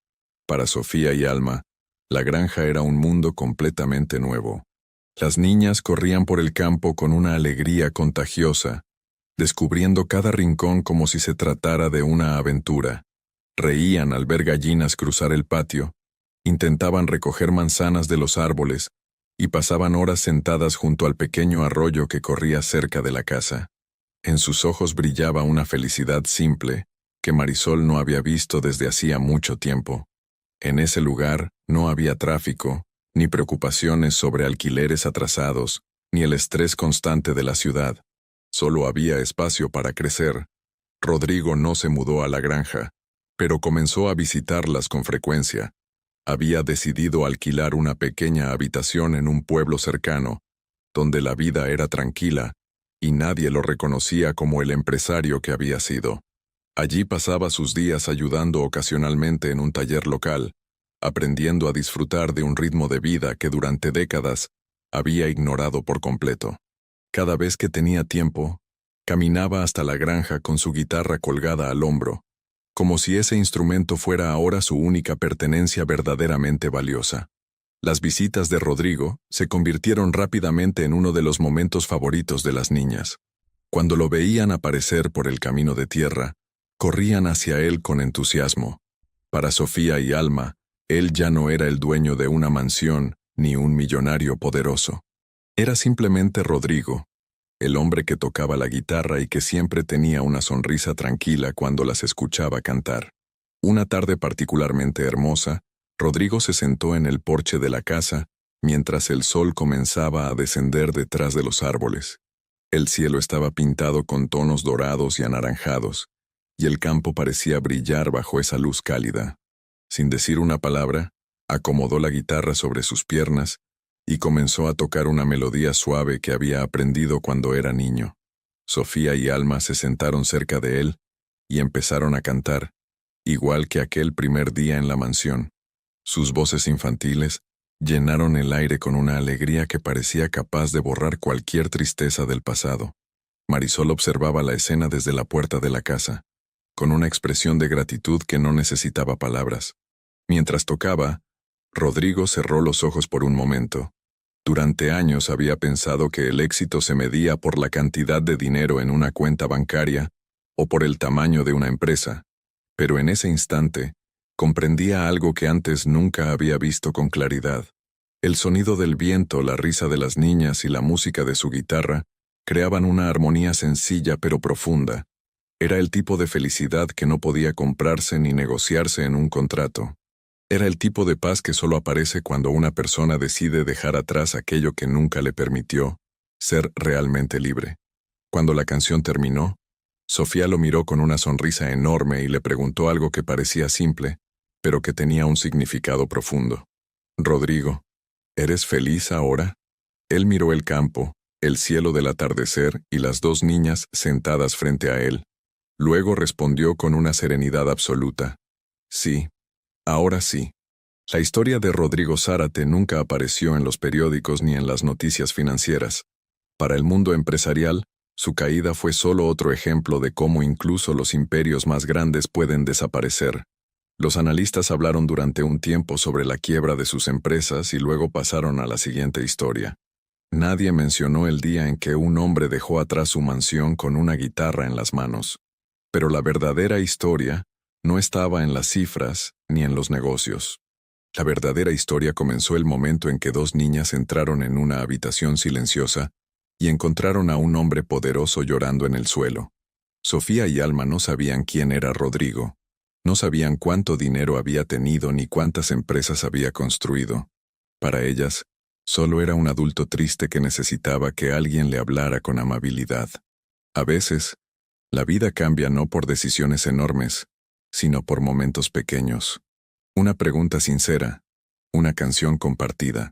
Para Sofía y Alma, la granja era un mundo completamente nuevo. Las niñas corrían por el campo con una alegría contagiosa, descubriendo cada rincón como si se tratara de una aventura. Reían al ver gallinas cruzar el patio, intentaban recoger manzanas de los árboles y pasaban horas sentadas junto al pequeño arroyo que corría cerca de la casa. En sus ojos brillaba una felicidad simple que Marisol no había visto desde hacía mucho tiempo. En ese lugar no había tráfico, ni preocupaciones sobre alquileres atrasados, ni el estrés constante de la ciudad. Solo había espacio para crecer. Rodrigo no se mudó a la granja, pero comenzó a visitarlas con frecuencia. Había decidido alquilar una pequeña habitación en un pueblo cercano, donde la vida era tranquila, y nadie lo reconocía como el empresario que había sido. Allí pasaba sus días ayudando ocasionalmente en un taller local, aprendiendo a disfrutar de un ritmo de vida que durante décadas había ignorado por completo. Cada vez que tenía tiempo, caminaba hasta la granja con su guitarra colgada al hombro, como si ese instrumento fuera ahora su única pertenencia verdaderamente valiosa. Las visitas de Rodrigo se convirtieron rápidamente en uno de los momentos favoritos de las niñas. Cuando lo veían aparecer por el camino de tierra, corrían hacia él con entusiasmo. Para Sofía y Alma, él ya no era el dueño de una mansión ni un millonario poderoso. Era simplemente Rodrigo, el hombre que tocaba la guitarra y que siempre tenía una sonrisa tranquila cuando las escuchaba cantar. Una tarde particularmente hermosa, Rodrigo se sentó en el porche de la casa mientras el sol comenzaba a descender detrás de los árboles. El cielo estaba pintado con tonos dorados y anaranjados, y el campo parecía brillar bajo esa luz cálida. Sin decir una palabra, acomodó la guitarra sobre sus piernas y comenzó a tocar una melodía suave que había aprendido cuando era niño. Sofía y Alma se sentaron cerca de él y empezaron a cantar, igual que aquel primer día en la mansión. Sus voces infantiles llenaron el aire con una alegría que parecía capaz de borrar cualquier tristeza del pasado. Marisol observaba la escena desde la puerta de la casa, con una expresión de gratitud que no necesitaba palabras. Mientras tocaba, Rodrigo cerró los ojos por un momento. Durante años había pensado que el éxito se medía por la cantidad de dinero en una cuenta bancaria o por el tamaño de una empresa, pero en ese instante comprendía algo que antes nunca había visto con claridad. El sonido del viento, la risa de las niñas y la música de su guitarra creaban una armonía sencilla pero profunda. Era el tipo de felicidad que no podía comprarse ni negociarse en un contrato. Era el tipo de paz que solo aparece cuando una persona decide dejar atrás aquello que nunca le permitió ser realmente libre. Cuando la canción terminó, Sofía lo miró con una sonrisa enorme y le preguntó algo que parecía simple, pero que tenía un significado profundo. «Rodrigo, ¿eres feliz ahora?» Él miró el campo, el cielo del atardecer y las dos niñas sentadas frente a él. Luego respondió con una serenidad absoluta. «Sí. Ahora sí». La historia de Rodrigo Zárate nunca apareció en los periódicos ni en las noticias financieras. Para el mundo empresarial, su caída fue solo otro ejemplo de cómo incluso los imperios más grandes pueden desaparecer. Los analistas hablaron durante un tiempo sobre la quiebra de sus empresas y luego pasaron a la siguiente historia. Nadie mencionó el día en que un hombre dejó atrás su mansión con una guitarra en las manos. Pero la verdadera historia no estaba en las cifras ni en los negocios. La verdadera historia comenzó el momento en que dos niñas entraron en una habitación silenciosa y encontraron a un hombre poderoso llorando en el suelo. Sofía y Alma no sabían quién era Rodrigo, No sabían cuánto dinero había tenido ni cuántas empresas había construido. Para ellas, solo era un adulto triste que necesitaba que alguien le hablara con amabilidad. A veces, la vida cambia no por decisiones enormes, sino por momentos pequeños. Una pregunta sincera, una canción compartida,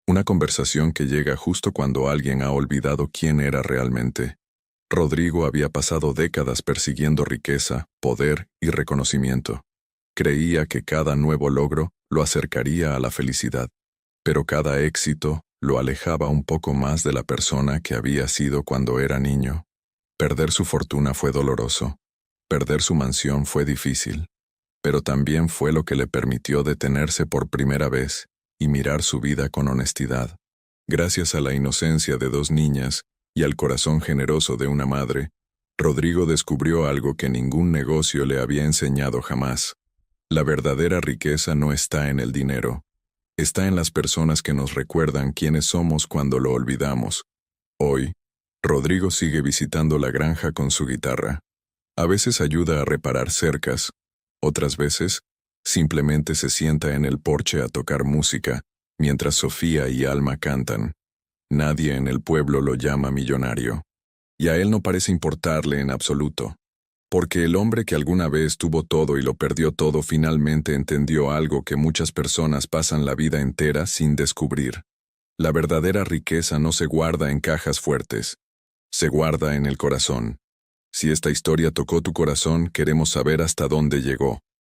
una conversación que llega justo cuando alguien ha olvidado quién era realmente. Rodrigo había pasado décadas persiguiendo riqueza, poder y reconocimiento. Creía que cada nuevo logro lo acercaría a la felicidad, pero cada éxito lo alejaba un poco más de la persona que había sido cuando era niño. Perder su fortuna fue doloroso. Perder su mansión fue difícil, pero también fue lo que le permitió detenerse por primera vez y mirar su vida con honestidad. Gracias a la inocencia de dos niñas y al corazón generoso de una madre, Rodrigo descubrió algo que ningún negocio le había enseñado jamás. La verdadera riqueza no está en el dinero. Está en las personas que nos recuerdan quiénes somos cuando lo olvidamos. Hoy, Rodrigo sigue visitando la granja con su guitarra. A veces ayuda a reparar cercas, otras veces simplemente se sienta en el porche a tocar música, mientras Sofía y Alma cantan. Nadie en el pueblo lo llama millonario. Y a él no parece importarle en absoluto. Porque el hombre que alguna vez tuvo todo y lo perdió todo finalmente entendió algo que muchas personas pasan la vida entera sin descubrir. La verdadera riqueza no se guarda en cajas fuertes. Se guarda en el corazón. Si esta historia tocó tu corazón, queremos saber hasta dónde llegó.